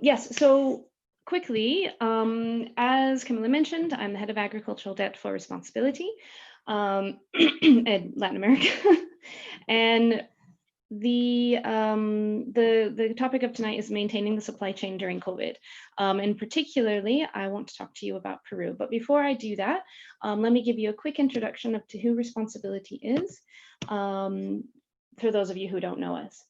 Yes, so quickly, as Camilla mentioned, I'm the head of agricultural debt for responsAbility in Latin America. And the topic of tonight is maintaining the supply chain during COVID. And particularly, I want to talk to you about Peru. But before I do that, let me give you a quick introduction to who responsAbility is, for those of you who don't know us.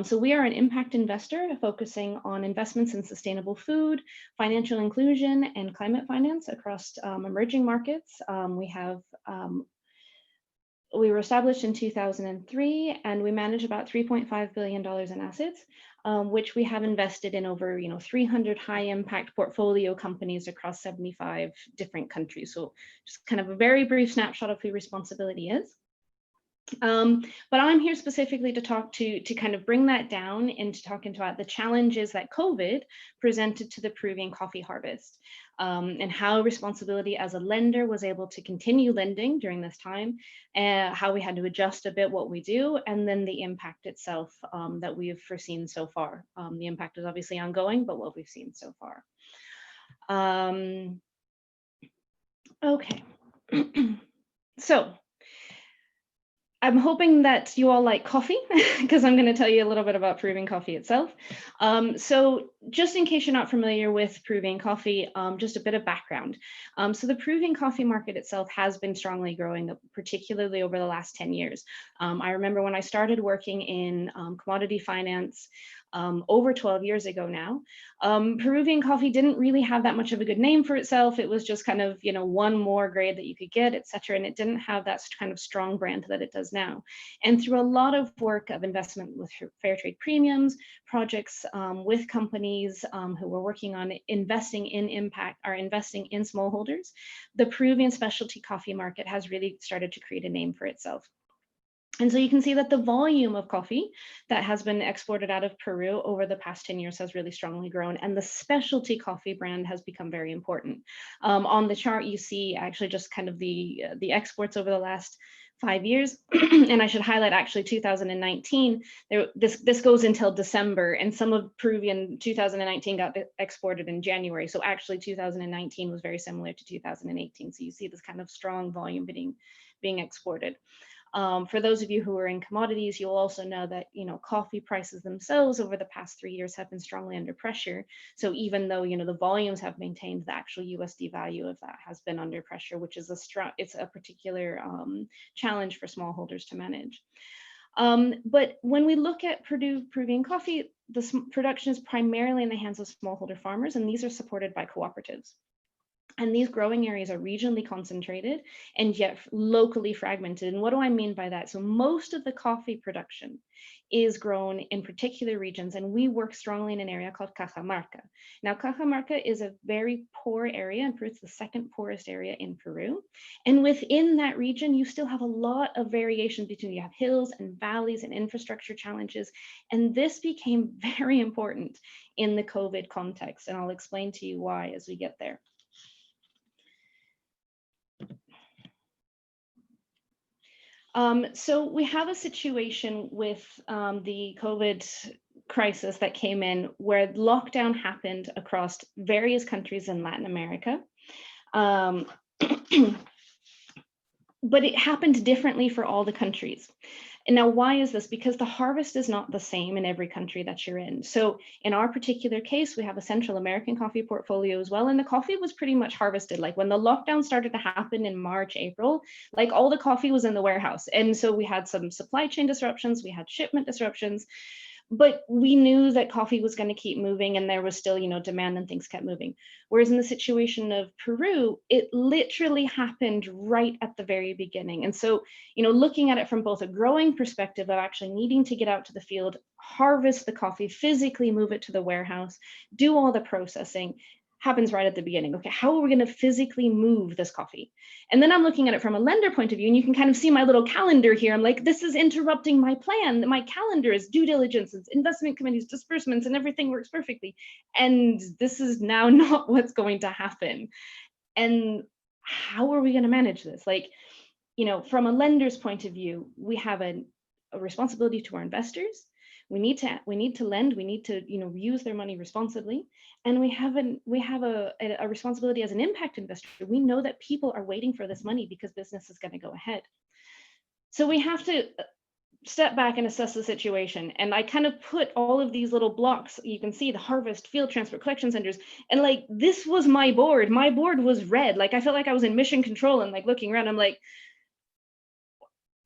So we are an impact investor focusing on investments in sustainable food, financial inclusion, and climate finance across emerging markets. We were established in 2003, and we manage about $3.5 billion in assets, which we have invested in over 300 high-impact portfolio companies across 75 different countries. So just kind of a very brief snapshot of who responsAbility is. But I'm here specifically to talk to kind of bring that down into talking about the challenges that COVID presented to the Peruvian coffee harvest, and how responsAbility as a lender was able to continue lending during this time, how we had to adjust a bit what we do, and then the impact itself that we've foreseen so far. The impact is obviously ongoing, but what we've seen so far. Okay, so I'm hoping that you all like coffee, because I'm going to tell you a little bit about Peruvian coffee itself. So just in case you're not familiar with Peruvian coffee, just a bit of background. So the Peruvian coffee market itself has been strongly growing, particularly over the last 10 years. I remember when I started working in commodity finance over 12 years ago now, Peruvian coffee didn't really have that much of a good name for itself. It was just kind of, one more grade that you could get, et cetera. And it didn't have that kind of strong brand that it does now. And through a lot of work of investment with fair trade premiums, projects with companies who were working on investing in impact, are investing in smallholders, the Peruvian specialty coffee market has really started to create a name for itself. And so you can see that the volume of coffee that has been exported out of Peru over the past 10 years has really strongly grown, and the specialty coffee brand has become very important. On the chart, you see actually just kind of the exports over the last 5 years. And I should highlight actually 2019, this goes until December, and some of Peruvian 2019 got exported in January. So actually 2019 was very similar to 2018. So you see this kind of strong volume being exported. For those of you who are in commodities, you'll also know that coffee prices themselves over the past 3 years have been strongly under pressure. So even though the volumes have maintained, the actual USD value of that has been under pressure, which is it's a particular challenge for smallholders to manage. But when we look at Peruvian coffee, the production is primarily in the hands of smallholder farmers, and these are supported by cooperatives. And these growing areas are regionally concentrated and yet locally fragmented. And what do I mean by that? So most of the coffee production is grown in particular regions, and we work strongly in an area called Cajamarca. Now, Cajamarca is a very poor area in Peru. It's the second poorest area in Peru. And within that region, you still have a lot of variation between, you have hills and valleys and infrastructure challenges. And this became very important in the COVID context. And I'll explain to you why as we get there. So we have a situation with the COVID crisis that came in, where lockdown happened across various countries in Latin America. But it happened differently for all the countries. And now, why is this? Because the harvest is not the same in every country that you're in. So in our particular case, we have a Central American coffee portfolio as well. And the coffee was pretty much harvested. Like when the lockdown started to happen in March, April, like all the coffee was in the warehouse. And so we had some supply chain disruptions, we had shipment disruptions, but we knew that coffee was going to keep moving, and there was still, demand, and things kept moving. Whereas in the situation of Peru, it literally happened right at the very beginning. And so, looking at it from both a growing perspective of actually needing to get out to the field, harvest the coffee, physically move it to the warehouse, do all the processing, happens right at the beginning. Okay, how are we going to physically move this coffee? And then I'm looking at it from a lender point of view, and you can kind of see my little calendar here. I'm like, this is interrupting my plan. My calendar is due diligence, it's investment committees, disbursements, and everything works perfectly. And this is now not what's going to happen. And how are we going to manage this? Like, from a lender's point of view, we have a responsibility to our investors. We need to lend. We need to, use their money responsibly, and we have a responsibility as an impact investor. We know that people are waiting for this money because business is going to go ahead. So we have to step back and assess the situation. And I kind of put all of these little blocks. You can see the harvest, field transport, collection centers, and like this was my board. My board was red. Like I felt like I was in mission control and like looking around. I'm like,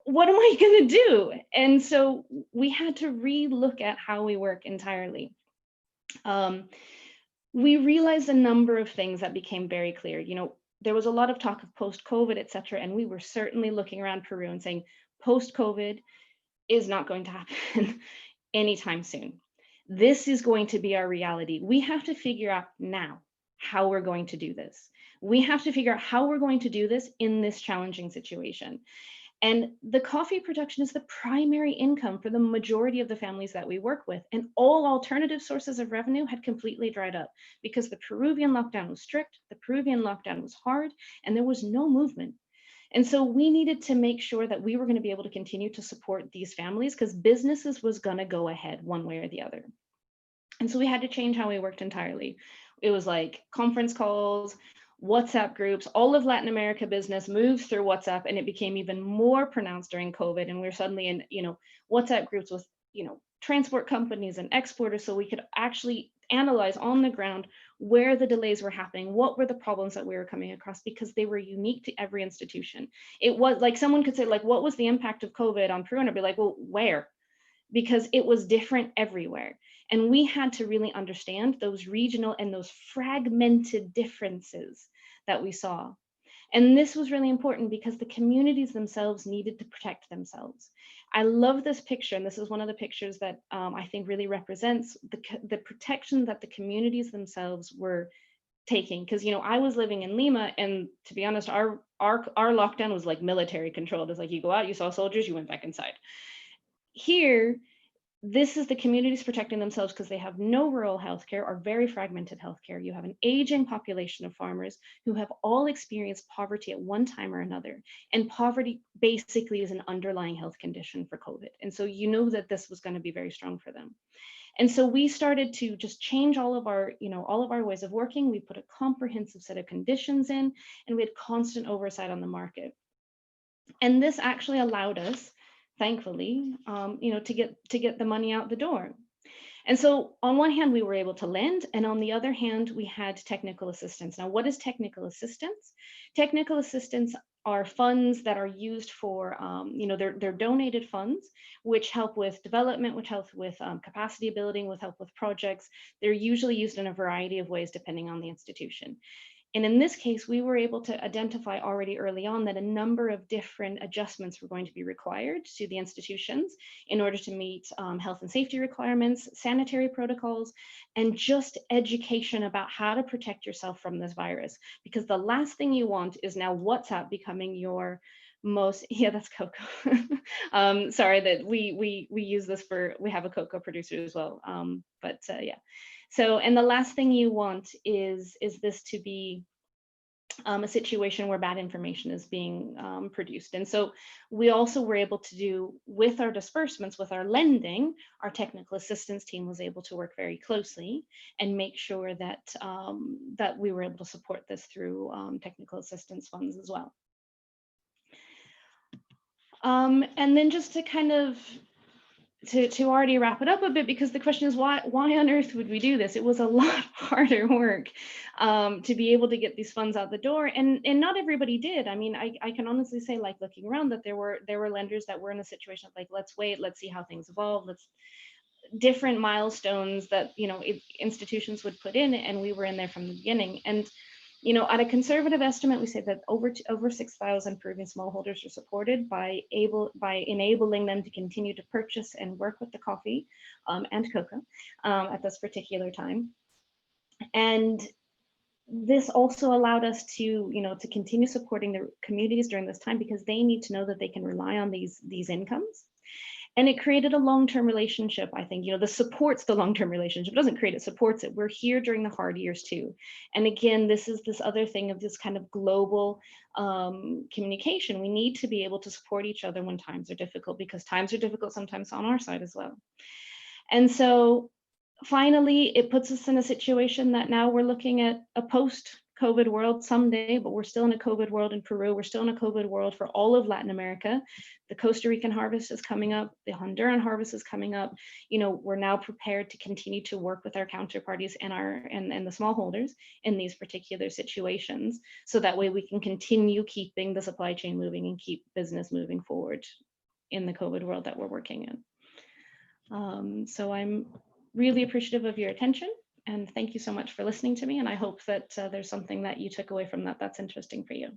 what am I going to do? And so we had to re-look at how we work entirely. We realized a number of things that became very clear. There was a lot of talk of post-COVID, et cetera, and we were certainly looking around Peru and saying, post-COVID is not going to happen anytime soon. This is going to be our reality. We have to figure out now how we're going to do this. We have to figure out how we're going to do this in this challenging situation. And the coffee production is the primary income for the majority of the families that we work with. And all alternative sources of revenue had completely dried up because the Peruvian lockdown was strict, the Peruvian lockdown was hard, and there was no movement. And so we needed to make sure that we were going to be able to continue to support these families because businesses was going to go ahead one way or the other. And so we had to change how we worked entirely. It was like conference calls, WhatsApp groups. All of Latin America business moves through WhatsApp, and it became even more pronounced during COVID. And we were suddenly in, WhatsApp groups with, transport companies and exporters, so we could actually analyze on the ground where the delays were happening, what were the problems that we were coming across, because they were unique to every institution. It was like someone could say, like, what was the impact of COVID on Peru? And I'd be like, well, where? Because it was different everywhere. And we had to really understand those regional and those fragmented differences that we saw. And this was really important because the communities themselves needed to protect themselves. I love this picture, and this is one of the pictures that I think really represents the protection that the communities themselves were taking. Because I was living in Lima, and to be honest, our lockdown was like military controlled. It's like you go out, you saw soldiers, you went back inside. Here, this is the communities protecting themselves because they have no rural healthcare or very fragmented healthcare. You have an aging population of farmers who have all experienced poverty at one time or another. And poverty basically is an underlying health condition for COVID. And so that this was going to be very strong for them. And so we started to just change all of our ways of working. We put a comprehensive set of conditions in, and we had constant oversight on the market. And this actually allowed us, thankfully, to get the money out the door. And so on one hand, we were able to lend, and on the other hand, we had technical assistance. Now, what is technical assistance? Technical assistance are funds that are used for, they're donated funds, which help with development, which help with capacity building, which help with projects. They're usually used in a variety of ways, depending on the institution. And in this case, we were able to identify already early on that a number of different adjustments were going to be required to the institutions in order to meet health and safety requirements, sanitary protocols, and just education about how to protect yourself from this virus. Because the last thing you want is now WhatsApp becoming your that's cocoa. Sorry that we use this we have a cocoa producer as well. Yeah. So, and the last thing you want is this to be a situation where bad information is being produced. And so we also were able to do, with our disbursements, with our lending, our technical assistance team was able to work very closely and make sure that that we were able to support this through technical assistance funds as well. And then just to kind of to already wrap it up a bit, because the question is why on earth would we do this? It was a lot harder work to be able to get these funds out the door, and not everybody did. I mean, I can honestly say, like, looking around, that there were lenders that were in a situation of like, let's wait, let's see how things evolve, different milestones that institutions would put in, and we were in there from the beginning. And at a conservative estimate, we say that over 6,000 Peruvian smallholders are supported by enabling them to continue to purchase and work with the coffee and cocoa at this particular time. And this also allowed us to continue supporting the communities during this time, because they need to know that they can rely on these incomes. And it created a long-term relationship. I think, this supports the long-term relationship. It doesn't create it, supports it. We're here during the hard years too. And again, this is this other thing of this kind of global communication. We need to be able to support each other when times are difficult, because times are difficult sometimes on our side as well. And so finally, it puts us in a situation that now we're looking at a post-COVID world someday, but we're still in a COVID world in Peru. We're still in a COVID world for all of Latin America. The Costa Rican harvest is coming up. The Honduran harvest is coming up. You know, we're now prepared to continue to work with our counterparties and the smallholders in these particular situations, so that way we can continue keeping the supply chain moving and keep business moving forward in the COVID world that we're working in. So I'm really appreciative of your attention, and thank you so much for listening to me. And I hope that there's something that you took away from that that's interesting for you.